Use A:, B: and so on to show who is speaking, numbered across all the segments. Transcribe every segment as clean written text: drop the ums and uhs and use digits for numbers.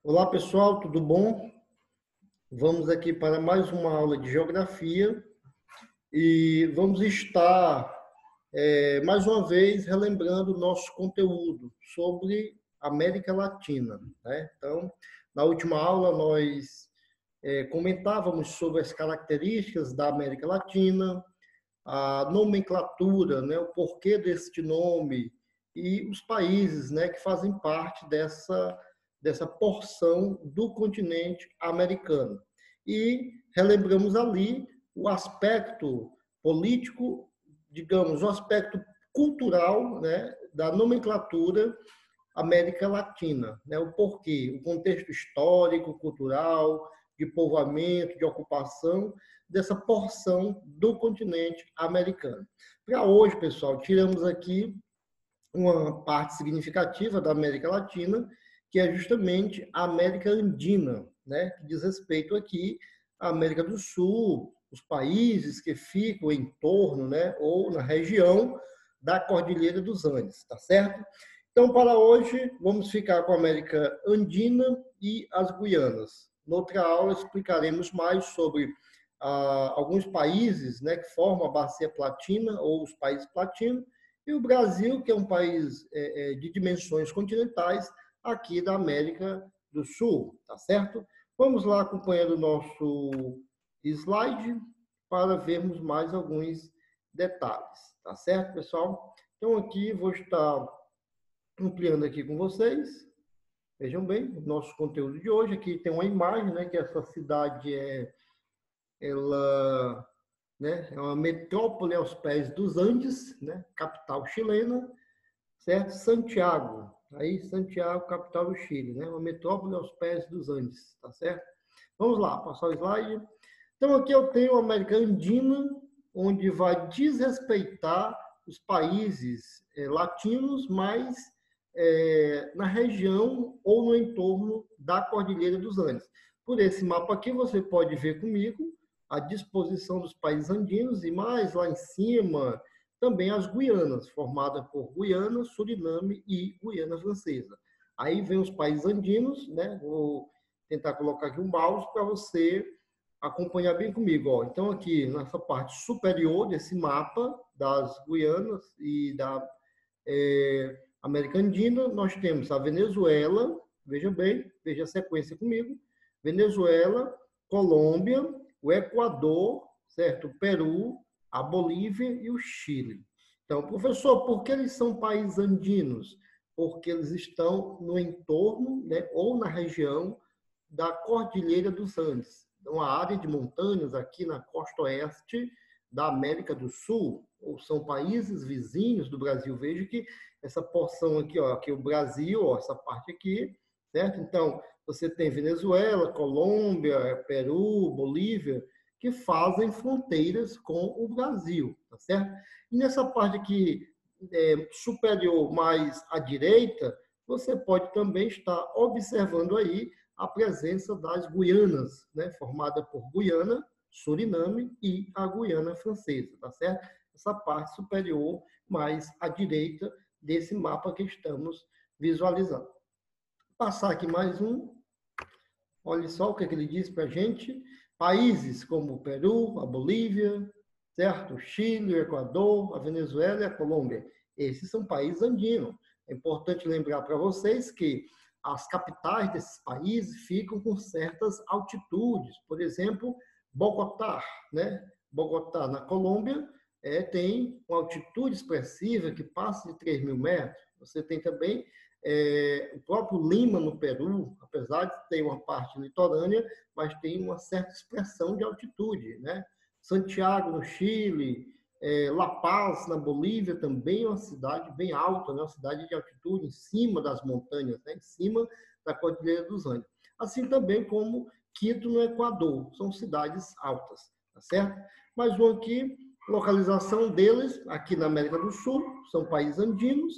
A: Olá pessoal, tudo bom? Vamos aqui para mais uma aula de geografia e vamos estar mais uma vez relembrando o nosso conteúdo sobre América Latina, né? Então, na última aula nós comentávamos sobre as características da América Latina, a nomenclatura, né? O porquê deste nome e os países, né, que fazem parte dessa porção do continente americano. E relembramos ali o aspecto político, digamos, o aspecto cultural, né, da nomenclatura América Latina, né? O porquê, o contexto histórico, cultural, de povoamento, de ocupação dessa porção do continente americano. Para hoje, pessoal, tiramos aqui uma parte significativa da América Latina, que é justamente a América Andina, né? Que diz respeito aqui à América do Sul, os países que ficam em torno, né, ou na região da Cordilheira dos Andes, tá certo? Então, para hoje, vamos ficar com a América Andina e as Guianas. Noutra aula, explicaremos mais sobre alguns países, né, que formam a Bacia Platina ou os países platinos, e o Brasil, que é um país de dimensões continentais, aqui da América do Sul, tá certo? Vamos lá acompanhando o nosso slide para vermos mais alguns detalhes, tá certo, pessoal? Então, aqui vou estar ampliando aqui com vocês. Vejam bem, o nosso conteúdo de hoje. Aqui tem uma imagem, né, que essa cidade ela, né, é uma metrópole aos pés dos Andes, né, capital chilena, certo? Santiago, aí Santiago, capital do Chile, né, uma metrópole aos pés dos Andes, tá certo? Vamos lá, passar o slide. Então aqui eu tenho a América Andina, onde vai desrespeitar os países latinos, mas na região ou no entorno da Cordilheira dos Andes. Por esse mapa aqui você pode ver comigo a disposição dos países andinos e mais lá em cima também as Guianas, formada por Guiana, Suriname e Guiana Francesa. Aí vem os países andinos, né? Vou tentar colocar aqui um mouse para você acompanhar bem comigo. Ó. Então, aqui nessa parte superior desse mapa das Guianas e da América Andina, nós temos a Venezuela, veja bem, veja a sequência comigo, Venezuela, Colômbia, o Equador, certo? O Peru, a Bolívia e o Chile. Então, professor, por que eles são países andinos? Porque eles estão no entorno, né, ou na região da Cordilheira dos Andes, uma área de montanhas aqui na costa oeste da América do Sul, ou são países vizinhos do Brasil. Veja que essa porção aqui, ó, aqui o Brasil, ó, essa parte aqui, certo? Então, você tem Venezuela, Colômbia, Peru, Bolívia, que fazem fronteiras com o Brasil, tá certo? E nessa parte aqui superior, mais à direita, você pode também estar observando aí a presença das Guianas, né, formada por Guiana, Suriname e a Guiana Francesa, tá certo? Essa parte superior mais à direita desse mapa que estamos visualizando. Vou passar aqui mais um. Olha só o que ele diz para a gente. Países como o Peru, a Bolívia, certo? O Chile, o Equador, a Venezuela e a Colômbia. Esses são países andinos. É importante lembrar para vocês que as capitais desses países ficam com certas altitudes. Por exemplo, Bogotá, né? Bogotá, na Colômbia, tem uma altitude expressiva que passa de 3.000 metros. Você tem também o próprio Lima, no Peru, apesar de ter uma parte litorânea, mas tem uma certa expressão de altitude, né? Santiago, no Chile, La Paz, na Bolívia, também é uma cidade bem alta, né? Uma cidade de altitude em cima das montanhas, né? Em cima da Cordilheira dos Andes. Assim também como Quito, no Equador, são cidades altas, tá certo? Mais um aqui, localização deles, aqui na América do Sul, são países andinos,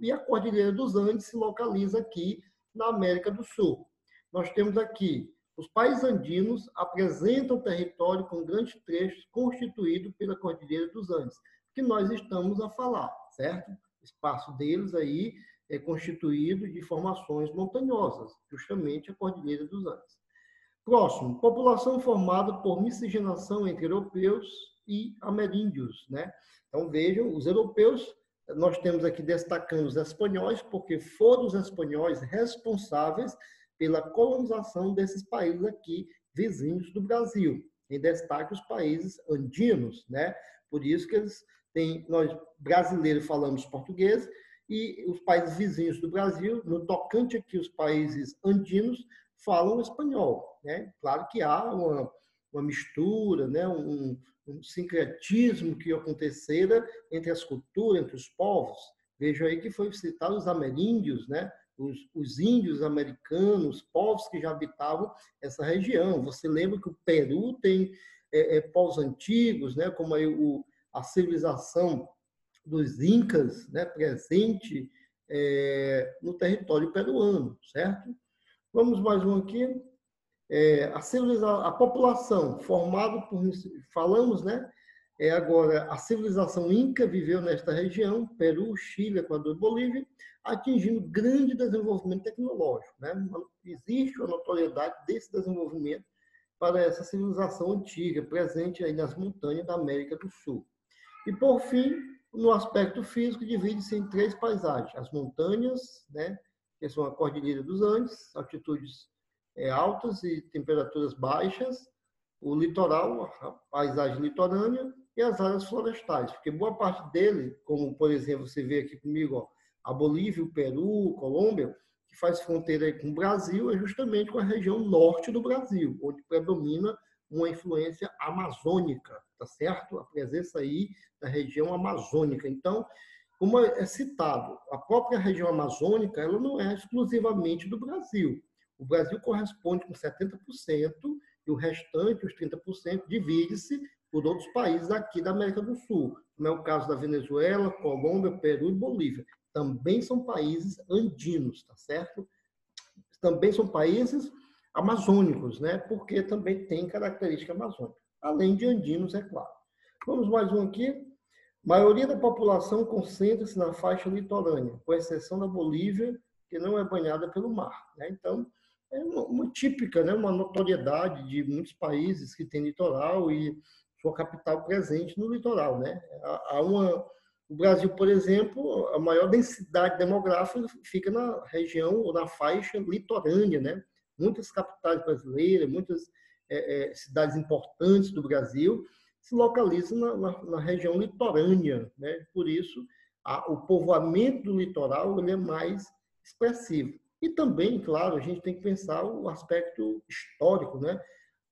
A: e a Cordilheira dos Andes se localiza aqui na América do Sul. Nós temos aqui, os países andinos apresentam território com grandes trechos constituído pela Cordilheira dos Andes, que nós estamos a falar, certo? O espaço deles aí é constituído de formações montanhosas, justamente a Cordilheira dos Andes. Próximo, população formada por miscigenação entre europeus e ameríndios, né? Então, vejam, os europeus, nós temos aqui destacando os espanhóis, porque foram os espanhóis responsáveis pela colonização desses países aqui, vizinhos do Brasil. Em destaque os países andinos, né? Por isso que eles têm, nós brasileiros falamos português, e os países vizinhos do Brasil, no tocante aqui os países andinos, falam espanhol, né? Claro que há uma mistura, né? Um sincretismo que acontecera entre as culturas, entre os povos. Veja aí que foi citado os ameríndios, né? Os índios americanos, povos que já habitavam essa região. Você lembra que o Peru tem povos antigos, né? Como aí a civilização dos incas, né? Presente no território peruano, certo? Vamos mais um aqui. A população formada por, falamos, né? Agora, a civilização inca viveu nesta região, Peru, Chile, Equador e Bolívia, atingindo grande desenvolvimento tecnológico, né? Existe uma notoriedade desse desenvolvimento para essa civilização antiga, presente aí nas montanhas da América do Sul. E, por fim, no aspecto físico, divide-se em 3 paisagens. As montanhas, né? Que são a Cordilheira dos Andes, altitudes altas e temperaturas baixas, o litoral, a paisagem litorânea e as áreas florestais, porque boa parte dele, como por exemplo você vê aqui comigo, ó, a Bolívia, o Peru, Colômbia, que faz fronteira aí com o Brasil, é justamente com a região norte do Brasil, onde predomina uma influência amazônica, tá certo? A presença aí da região amazônica. Então, como é citado, a própria região amazônica, ela não é exclusivamente do Brasil. O Brasil corresponde com 70% e o restante, os 30%, divide-se por outros países aqui da América do Sul, como é o caso da Venezuela, Colômbia, Peru e Bolívia. Também são países andinos, tá certo? Também são países amazônicos, né? Porque também tem característica amazônica, além de andinos, é claro. Vamos mais um aqui. A maioria da população concentra-se na faixa litorânea, com exceção da Bolívia, que não é banhada pelo mar, né? Então, é uma típica, né? Uma notoriedade de muitos países que têm litoral e sua capital presente no litoral, né? O Brasil, por exemplo, a maior densidade demográfica fica na região ou na faixa litorânea, né? Muitas capitais brasileiras, muitas cidades importantes do Brasil se localizam na região litorânea, né? Por isso, o povoamento do litoral ele é mais expressivo. E também, claro, a gente tem que pensar o aspecto histórico, né?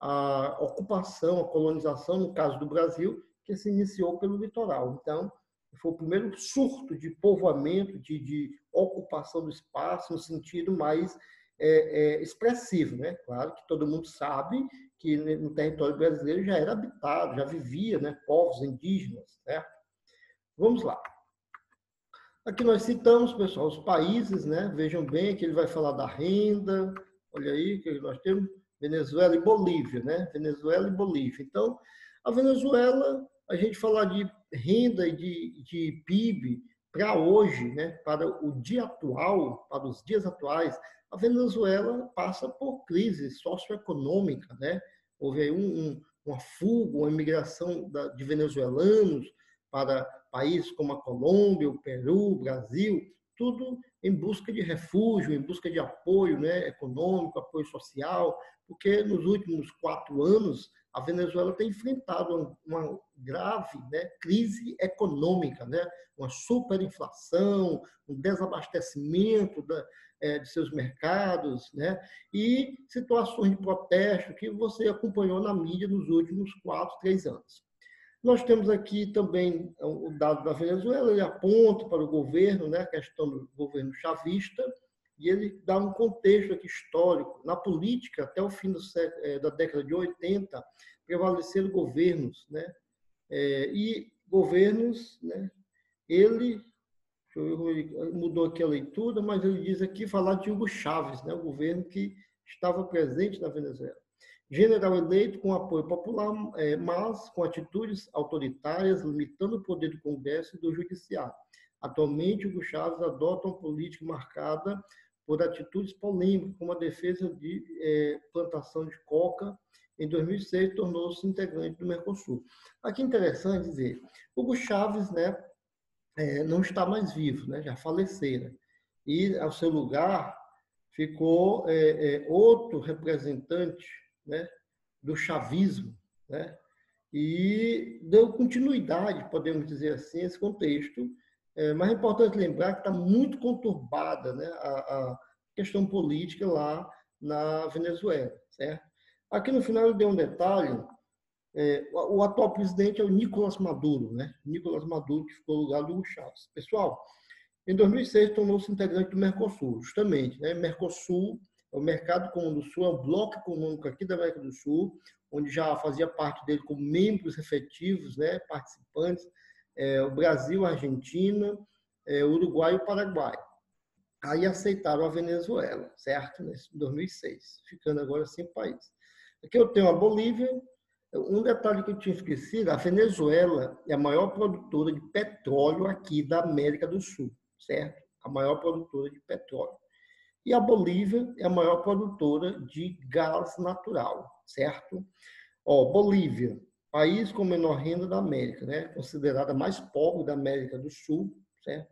A: A ocupação, a colonização, no caso do Brasil, que se iniciou pelo litoral. Então, foi o primeiro surto de povoamento, de ocupação do espaço, no sentido mais expressivo, né? Claro que todo mundo sabe que no território brasileiro já era habitado, já vivia, né? Povos indígenas, certo? Vamos lá. Aqui nós citamos, pessoal, os países, né? Vejam bem que ele vai falar da renda. Olha aí que nós temos Venezuela e Bolívia, né? Venezuela e Bolívia. Então, a Venezuela, a gente falar de renda e de PIB para hoje, né? Para o dia atual, para os dias atuais, a Venezuela passa por crise socioeconômica, né? Houve aí uma fuga, uma imigração de venezuelanos para países como a Colômbia, o Peru, o Brasil, tudo em busca de refúgio, em busca de apoio, né, econômico, apoio social, porque nos últimos 4 anos a Venezuela tem enfrentado uma grave, né, crise econômica, né, uma superinflação, um desabastecimento de seus mercados, né, e situações de protesto que você acompanhou na mídia nos últimos 4, 3 anos. Nós temos aqui também o dado da Venezuela, ele aponta para o governo, né, a questão do governo chavista, e ele dá um contexto aqui histórico. Na política, até o fim da década de 80, prevaleceram governos, né, e governos, né, ele mudou aqui a leitura, mas ele diz aqui falar de Hugo Chávez, né, o governo que estava presente na Venezuela. General eleito com apoio popular, mas com atitudes autoritárias, limitando o poder do Congresso e do Judiciário. Atualmente, Hugo Chávez adota uma política marcada por atitudes polêmicas, como a defesa de plantação de coca. Em 2006, tornou-se integrante do Mercosul. Aqui é interessante dizer, Hugo Chávez, né, não está mais vivo, né, já faleceu. E, ao seu lugar, ficou outro representante, né, do chavismo, né, e deu continuidade, podemos dizer assim, a esse contexto. Mas é importante lembrar que está muito conturbada, né, a questão política lá na Venezuela, certo? Aqui no final eu dei um detalhe, o atual presidente é o Nicolás Maduro, né? Nicolás Maduro, que ficou no lugar do Hugo Chávez. Pessoal, em 2006 tornou-se integrante do Mercosul, justamente, né? Mercosul é o Mercado Comum do Sul, é o bloco econômico aqui da América do Sul, onde já fazia parte dele como membros efetivos, né? Participantes, o Brasil, a Argentina, o Uruguai e o Paraguai. Aí aceitaram a Venezuela, certo? Em 2006, ficando agora 5 países. Aqui eu tenho a Bolívia. Um detalhe que eu tinha esquecido, a Venezuela é a maior produtora de petróleo aqui da América do Sul, certo? A maior produtora de petróleo. E a Bolívia é a maior produtora de gás natural, certo? Bolívia, país com menor renda da América, né? Considerada a mais pobre da América do Sul, certo?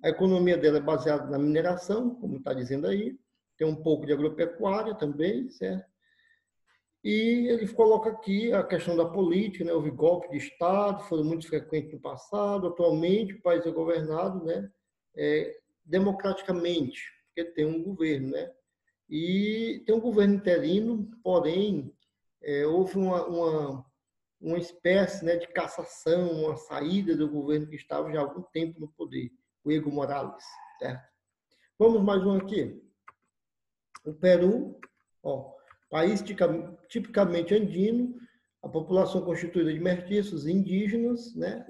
A: A economia dela é baseada na mineração, como está dizendo aí, tem um pouco de agropecuária também, certo? E ele coloca aqui a questão da política, né? Houve golpe de Estado, foram muito frequentes no passado. Atualmente, o país é governado, né, democraticamente, porque tem um governo, né? E tem um governo interino, porém, houve uma espécie, né, de cassação, uma saída do governo que estava já há algum tempo no poder, o Evo Morales, certo? Vamos mais um aqui. O Peru, país tipicamente andino, a população constituída de mestiços indígenas, né?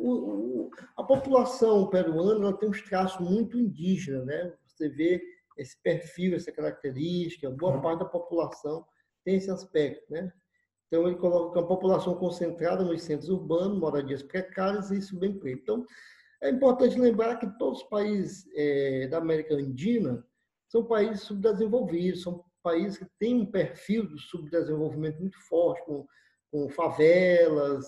A: A população peruana ela tem uns traços muito indígenas, né? Você vê esse perfil, essa característica, boa parte da população tem esse aspecto, né? Então ele coloca que é uma população concentrada nos centros urbanos, moradias precárias e subemprego. Então é importante lembrar que todos os países da América Andina são países subdesenvolvidos, são países que têm um perfil de subdesenvolvimento muito forte, com favelas,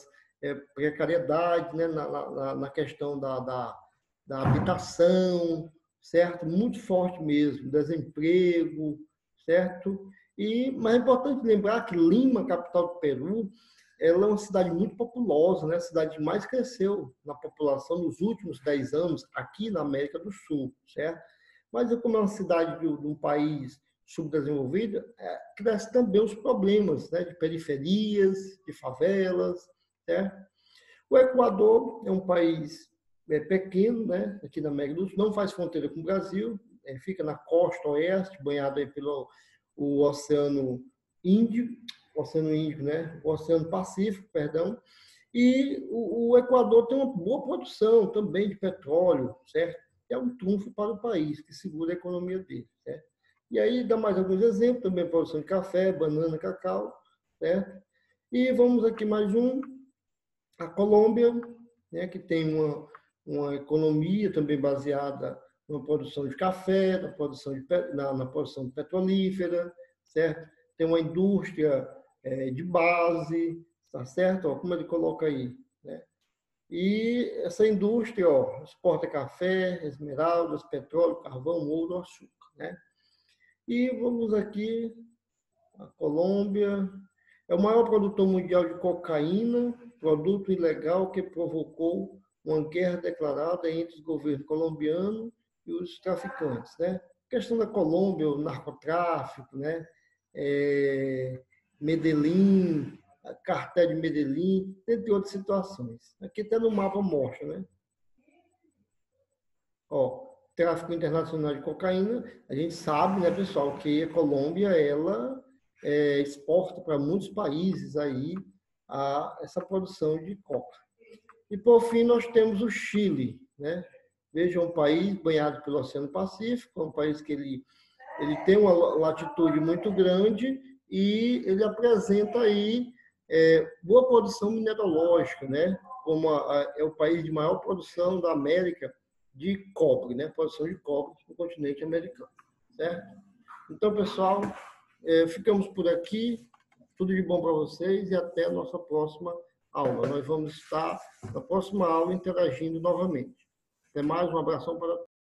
A: precariedade, né, na questão da habitação, certo? Muito forte mesmo, desemprego, certo? Mas é importante lembrar que Lima, capital do Peru, ela é uma cidade muito populosa, né? A cidade que mais cresceu na população nos últimos 10 anos aqui na América do Sul, certo? Mas como é uma cidade de um país subdesenvolvido, cresce também os problemas, né? De periferias, de favelas, certo? O Equador é um país pequeno, né? Aqui na América do Sul, não faz fronteira com o Brasil, fica na costa oeste, banhado aí pelo o Oceano Índio, né? O Oceano Pacífico, perdão. E o Equador tem uma boa produção também de petróleo, certo? É um trunfo para o país, que segura a economia dele, certo? E aí dá mais alguns exemplos, também produção de café, banana, cacau, certo? E vamos aqui mais um, a Colômbia, né, que tem uma economia também baseada na produção de café, na produção petrolífera, certo? Tem uma indústria de base, tá certo? Como ele coloca aí, né? E essa indústria, exporta café, esmeraldas, petróleo, carvão, ouro, açúcar, né? E vamos aqui, a Colômbia é o maior produtor mundial de cocaína, produto ilegal que provocou uma guerra declarada entre os governos colombianos e os traficantes, né? A questão da Colômbia, o narcotráfico, né? Medellín, a cartel de Medellín, entre outras situações. Aqui até no mapa mostra, né? Tráfico internacional de cocaína, a gente sabe, né, pessoal, que a Colômbia, ela exporta para muitos países aí essa produção de coca. E, por fim, nós temos o Chile, né? Veja, um país banhado pelo Oceano Pacífico, um país que ele tem uma latitude muito grande e ele apresenta aí boa produção mineralógica, né? Como é o país de maior produção da América de cobre, né? Produção de cobre no continente americano, certo? Então, pessoal, ficamos por aqui. Tudo de bom para vocês e até a nossa próxima aula. Nós vamos estar na próxima aula interagindo novamente. Até mais, um abração para todos.